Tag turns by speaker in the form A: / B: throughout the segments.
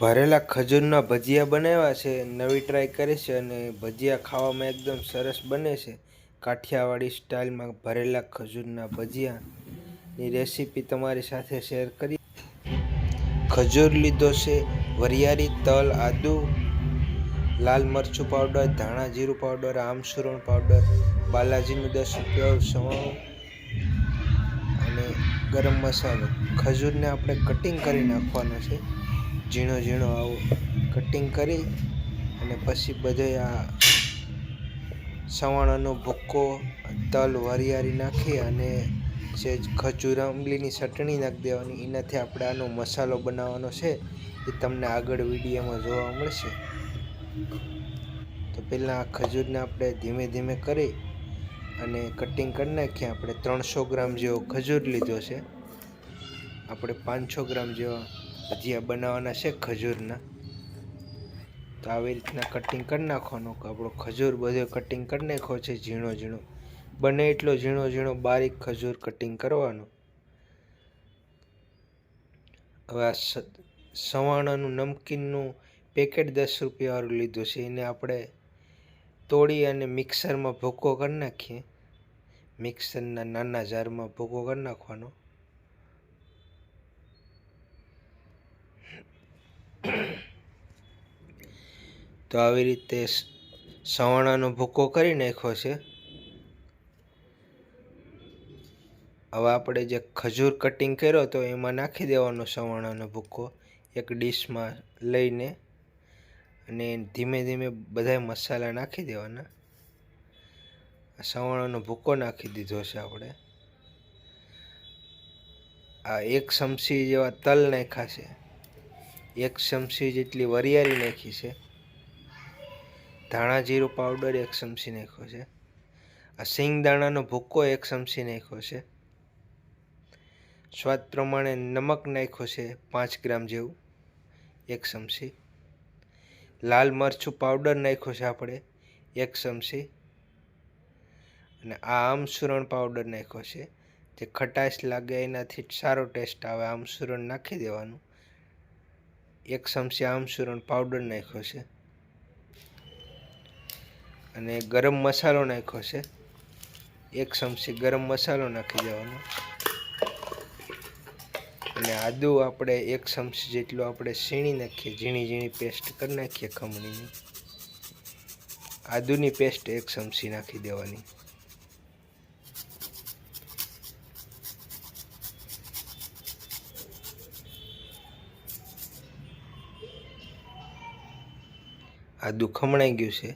A: ભરેલા ખજૂરના ભજીયા બનાવ્યા છે, નવી ટ્રાય કરી છે અને ભજીયા ખાવામાં એકદમ સરસ બને છે. કાઠિયાવાડી સ્ટાઇલમાં ભરેલા ખજૂરના ભજીયાની રેસીપી તમારી સાથે શેર કરી. ખજૂર લીધો છે, વરિયાળી, તલ, આદુ, લાલ મરચું પાવડર, ધાણા જીરું પાવડર, આમસૂરણ પાવડર, બાલાજીનું 10 રૂપિયા સવાણું અને ગરમ મસાલો. ખજૂરને આપણે કટિંગ કરી નાખવાનો છે, ઝીણો ઝીણો આવો કટિંગ કરી અને પછી બધે આ સવાણાનો ભૂક્કો, તલ, વરિયાળી નાખી અને સેજ ખજૂર આંબલીની ચટણી નાખી દેવાની. એનાથી આપણે આનો મસાલો બનાવવાનો છે, એ તમને આગળ વિડીયોમાં જોવા મળશે. તો પહેલાં આ ખજૂરને આપણે ધીમે ધીમે કરી અને કટિંગ કરી નાખીએ. આપણે 300 ગ્રામ જેવો ખજૂર લીધો છે. આપણે 500 ગ્રામ જેવા ભજીયા બનાવવાના છે ખજૂરના. તો આવી રીતના કટિંગ કરી નાખવાનું. આપણો ખજૂર બધો કટિંગ કરી નાખ્યો છે ઝીણો ઝીણો, બને એટલો ઝીણો ઝીણો બારીક ખજૂર કટિંગ કરવાનો. હવે આ સવાણાનું નમકીનનું પેકેટ 10 રૂપિયાવાળું લીધું છે, એને આપણે તોડી અને મિક્સરમાં ભૂકો કરી નાખીએ. મિક્સરના નાના જારમાં ભૂકો કરી નાખવાનો. તો આવી રીતે સવાણાનો ભૂકો કરી નાખ્યો છે. હવે આપણે જે ખજૂર કટિંગ કર્યો તો એમાં નાખી દેવાનો સવાણાનો ભૂકો એક ડીશમાં લઈને, અને ધીમે ધીમે બધા મસાલા નાખી દેવાના. સવાણાનો ભૂકો નાખી દીધો છે આપણે. આ 1 ચમચી જેવા તલ નાખ્યા છે, 1 ચમચી જેટલી વરિયાળી નાખી છે, ધાણા જીરું પાવડર 1 ચમચી નાખ્યો છે, આ સિંગદાણાનો ભૂકો 1 ચમચી નાખ્યો છે, સ્વાદ પ્રમાણે નમક નાખ્યો છે 5 ગ્રામ જેવું 1 ચમચી, લાલ મરચું પાવડર નાખ્યો છે આપણે 1 ચમચી, અને આ આમસૂરણ પાવડર નાખ્યો છે. જે ખટાશ લાગે એનાથી સારો ટેસ્ટ આવે, આમસૂરણ નાખી દેવાનું. 1 ચમચી આમસૂરણ પાવડર નાખ્યો છે, અને ગરમ મસાલો નાખ્યો છે 1 ચમચી ગરમ મસાલો નાખી દેવાનો. અને આદુ આપણે 1 ચમચી જેટલું આપણે સીણી નાખીએ, ઝીણી ઝીણી પેસ્ટ કરી નાખીએ ખમણીની. આદુની પેસ્ટ 1 ચમચી નાખી દેવાની. આદુ ખમણાઈ ગયું છે.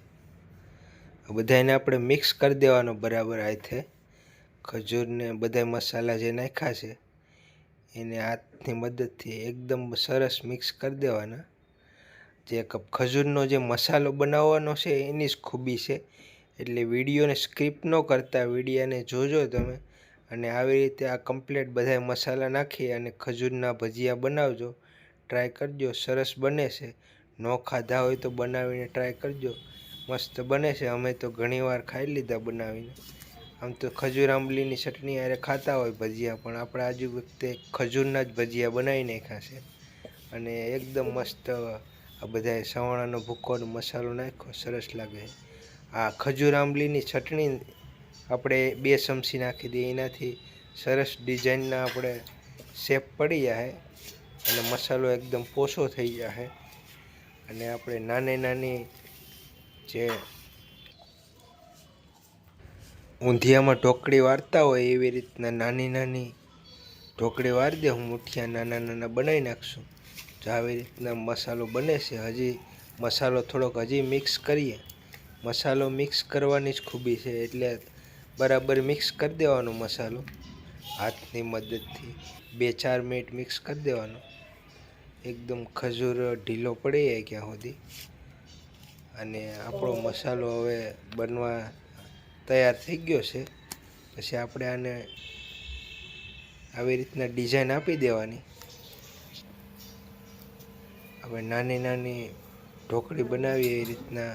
A: બધાને આપણે મિક્સ કરી દેવાનો બરાબર હાથે. ખજૂરને બધા મસાલા જે નાખ્યા છે એને હાથની મદદથી એકદમ સરસ મિક્સ કરી દેવાના. જે ખજૂરનો જે મસાલો બનાવવાનો છે એની જ ખૂબી છે, એટલે વિડીયોને સ્કીપ ન કરતા વિડીયોને જોજો તમે, અને આવી રીતે આ કમ્પ્લીટ બધા મસાલા નાખી અને ખજૂરના ભજીયા બનાવજો. ટ્રાય કરજો, સરસ બને છે. ન ખાધા હોય તો બનાવીને ટ્રાય કરજો, મસ્ત બને છે. અમે તો ઘણીવાર ખાઈ લીધા બનાવીને. આમ તો ખજૂર આંબલીની ચટણી હારે ખાતા હોય ભજીયા, પણ આપણે આજુ વખતે ખજૂરના જ ભજીયા બનાવી નાખ્યા છે, અને એકદમ મસ્ત આ બધા સવાણાનો ભૂક્કોનો મસાલો નાખ્યો, સરસ લાગે. આ ખજૂર આંબલીની ચટણી આપણે 2 ચમચી નાખી દઈએ, એનાથી સરસ ડિઝાઇનના આપણે શેપ પડી જાય અને મસાલો એકદમ પોસો થઈ જાય. અને આપણે નાની નાની જે ઊંધિયામાં ઢોકળી વાળતા હોય એવી રીતના નાની નાની ઢોકળી વાળી દે. હું મુઠિયા નાના નાના બનાવી નાખશું. જો આવી રીતના મસાલો બને છે. હજી મસાલો થોડોક હજી મિક્સ કરીએ. મસાલો મિક્સ કરવાની જ ખૂબી છે, એટલે બરાબર મિક્સ કરી દેવાનો મસાલો હાથની મદદથી. 2-4 મિનિટ મિક્સ કરી દેવાનો, એકદમ ખજૂર ઢીલો પડી જાય ત્યાં સુધી. અને આપણો મસાલો હવે બનવા તૈયાર થઈ ગયો છે. પછી આપણે આને આવી રીતના ડિઝાઇન આપી દેવાની. હવે નાની નાની ઢોકળી બનાવીએ એ રીતના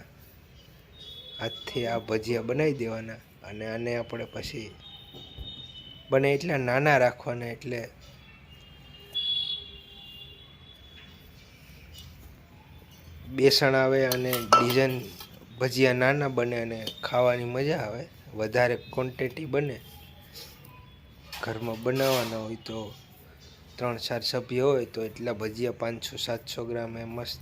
A: હાથથી આ ભજીયા બનાવી દેવાના. અને આને આપણે પછી બને એટલા નાના રાખવાના, એટલે બેસણ આવે અને ડિઝાઇન ભજીયા નાના બને અને ખાવાની મજા આવે. વધારે ક્વોન્ટિટી બને ઘરમાં બનાવવાના હોય તો 3-4 સભ્ય હોય તો એટલા ભજીયા 500-700 ગ્રામ એ મસ્ત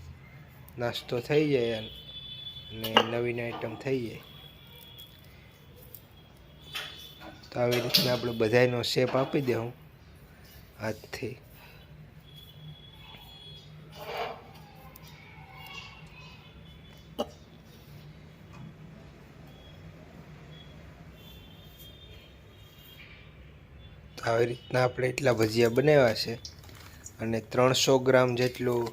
A: નાસ્તો થઈ જાય અને નવીન આઈટમ થઈ જાય. તો આવી રીતના આપણે બધાયનો શેપ આપી દઉં હાથથી. તો આવી રીતના આપણે એટલા ભજીયા બનાવ્યા છે અને 300 ગ્રામ જેટલું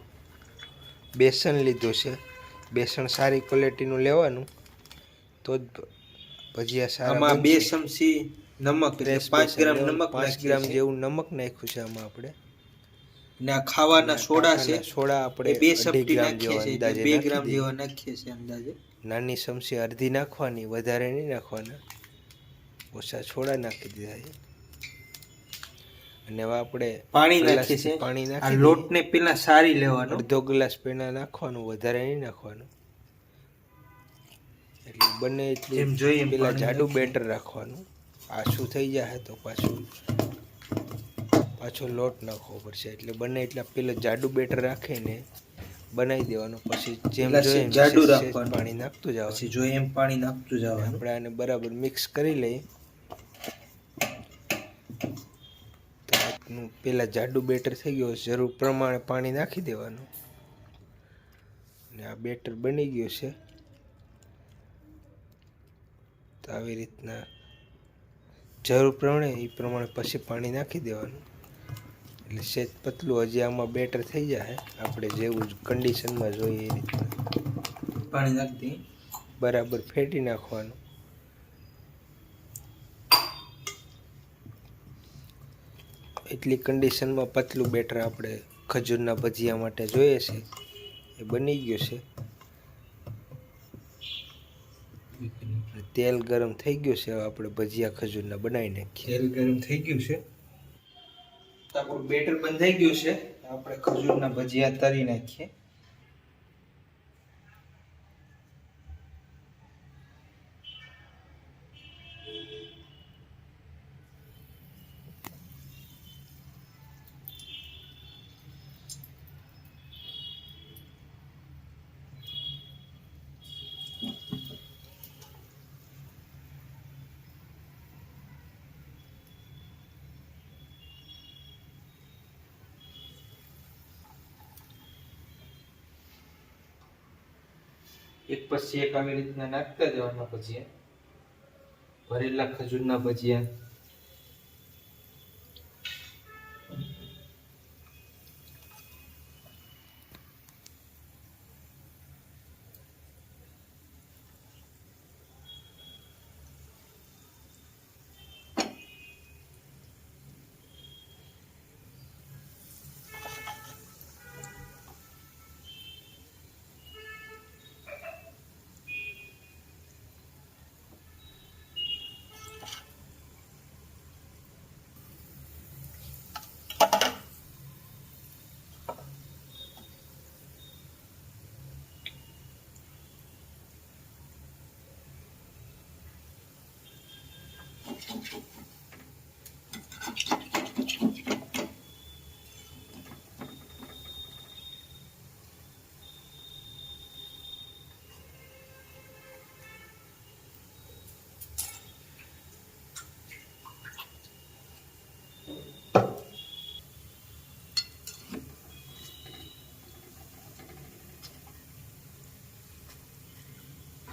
A: બેસન લીધું છે. બેસણ સારી ક્વોલિટીનું લેવાનું તો જ ભજીયા સારા બનશે.
B: આમાં 2 ચમચી નમક એટલે 5 ગ્રામ નમક
A: 5 ગ્રામ જેવું નમક નાખ્યું છે આમાં આપણે.
B: ને આ ખાવાના સોડા છે,
A: સોડા આપણે
B: 2
A: ચપટી
B: ગ્રામ
A: નાખીએ છીએ,
B: અંદાજે 2 ગ્રામ જેવા નાખીએ છીએ અંદાજે.
A: નાની ચમચી અડધી નાખવાની, વધારે નહીં નાખવાના. ઓછા સોડા નાખી દીધા છે અને હવે આપણે
B: પાણી નાખીએ છીએ.
A: પાણી
B: આ
A: નાખી
B: લોટને પેલા સારી લેવાનો,
A: અડધો ગ્લાસ પેલા નાખવાનું, વધારે નહીં નાખવાનું. એટલે બને એટલું
B: જેમ જોઈએ
A: પેલા જાડું બેટર રાખવાનું. આછું થઈ જાય તો પાછો લોટ નાખવો પડશે. એટલે બને એટલા પેલા જાડું બેટર રાખીને બનાવી દેવાનું. પછી જેમ જોઈએ
B: જાડું રાખવાનું,
A: પાણી નાખતું જવાનું.
B: પછી જોઈએ એમ પાણી નાખતું જવાનું.
A: આપણે આને બરાબર મિક્સ કરી લઈએ. તો આપણું પેલા જાડું બેટર થઈ ગયું, જરૂર પ્રમાણે પાણી નાખી દેવાનું અને આ બેટર બની ગયું છે. તો આવી રીતના જરૂર પ્રમાણે પછી પાણી નાખી દેવાનું. એટલે સેજ પતલું હજી આમાં બેટર થઈ જાય. આપણે જેવું કન્ડિશનમાં જોઈએ એ રીતના
B: પાણી નાખી દઈએ,
A: બરાબર ફેટી નાખવાનું. એટલી કન્ડિશનમાં પતલું બેટર આપણે ખજૂરના ભજીયા માટે જોઈએ છે એ બની ગયું છે. તેલ ગરમ થઈ ગયું છે. હવે આપણે ભજીયા ખજૂરના બનાવી નાખીએ.
B: તેલ ગરમ થઈ ગયું છે, તો આપણું બેટર બંધાઈ ગયું છે. આપણે ખજૂરના ભજીયા તળી નાખીએ. એક પછી એક આવી રીતના નાખતા જવાના ભજીયા, ભરેલા ખજૂરના ભજીયા.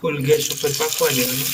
B: ફૂલ ગેસ ઉપર પાકવા દેવાનું.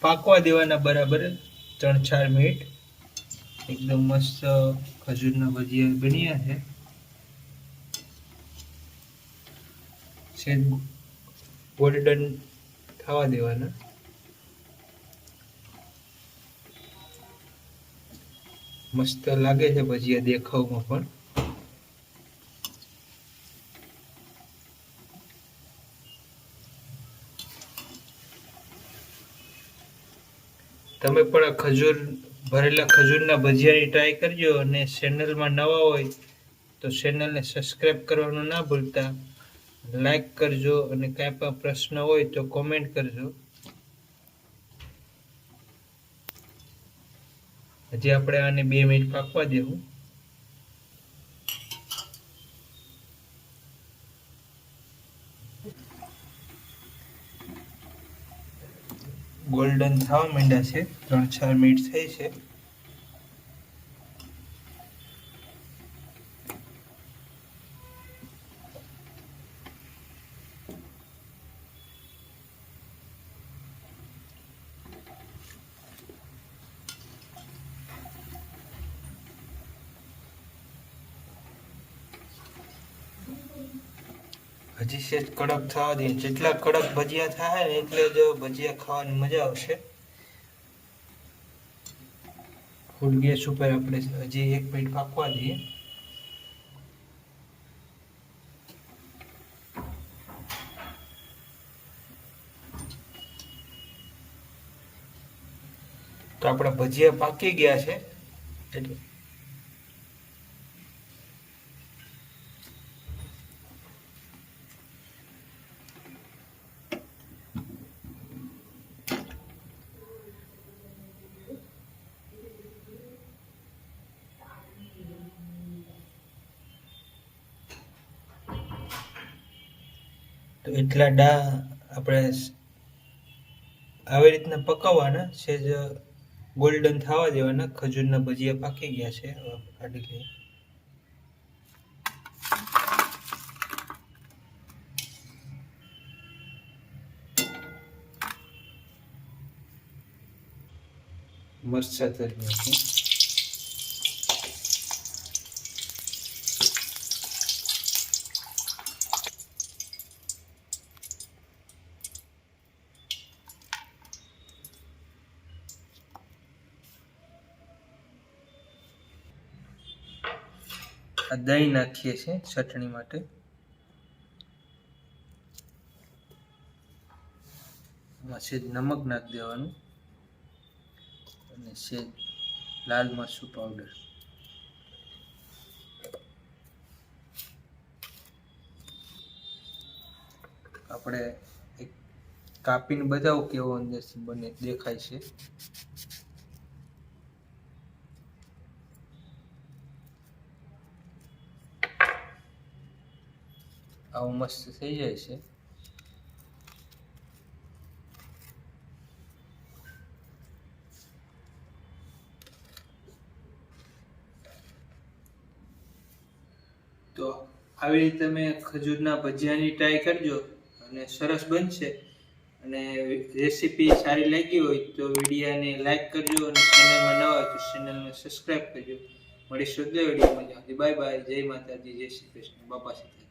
B: પાકવા દેવાના બરાબર 3-4 મિનિટ. એકદમ મસ્ત ખજૂરના ભજીયા બન્યા છે. સેજ ગોલ્ડન થવા દેવાના. મસ્ત લાગે છે ભજીયા દેખાવમાં પણ. તમે પણ ભરેલા ખજૂરના ભજીયાની ટ્રાય કરજો. અને ચેનલમાં નવા હોય તો ચેનલને સબસ્ક્રાઈબ કરવાનું ના ભૂલતા. લાઈક કરજો અને કાંઈ પણ પ્રશ્ન હોય તો કોમેન્ટ કરજો. હજી આપણે આને 2 મિનિટ પાકવા દેવું. ગોલ્ડન થવા માંડ્યા છે. 3-4 મિનિટ થઈ છે. હજી સેજ કડક થવા દે. જેટલા કડક ભજીયા થાય ને એટલે જ ભજીયા ખાવાની મજા આવશે. ફૂલ ગેસ ઉપર આપણે હજી 1 મિનિટ પાકવા દઈએ. તો આપણા ભજીયા પાકી ગયા છે. એટલે તો એટલા આપણે આવી રીતના પકાવવાના. સેજ ગોલ્ડન થવા દેવાના. ખજૂરના ભજીયા પાકી ગયા છે. હવે કાઢી લઈએ. મરચાં તરી નાખીએ. આ દહીં નાખીએ છીએ ચટણી માટે. એમાં સેજ નમક નાખી દેવાનું અને સેજ લાલ મરચું પાવડર. આપણે એક કાપીને બતાવો કેવો અંદરથી બને દેખાય છે. આવું મસ્ત થઈ જાય છે. તો આવી રીતે તમે ખજૂરના ભજીયાની ટ્રાય કરજો અને સરસ બનશે. અને રેસીપી સારી લાગી હોય તો વિડીયોને લાઈક કરજો અને ચેનલમાં નવા હોય તો ચેનલને સબસ્ક્રાઈબ કરજો. મળીશું અગલા વિડીયોમાં. Bye bye. જય માતાજી, જય શ્રી કૃષ્ણ. બાપા સીતા.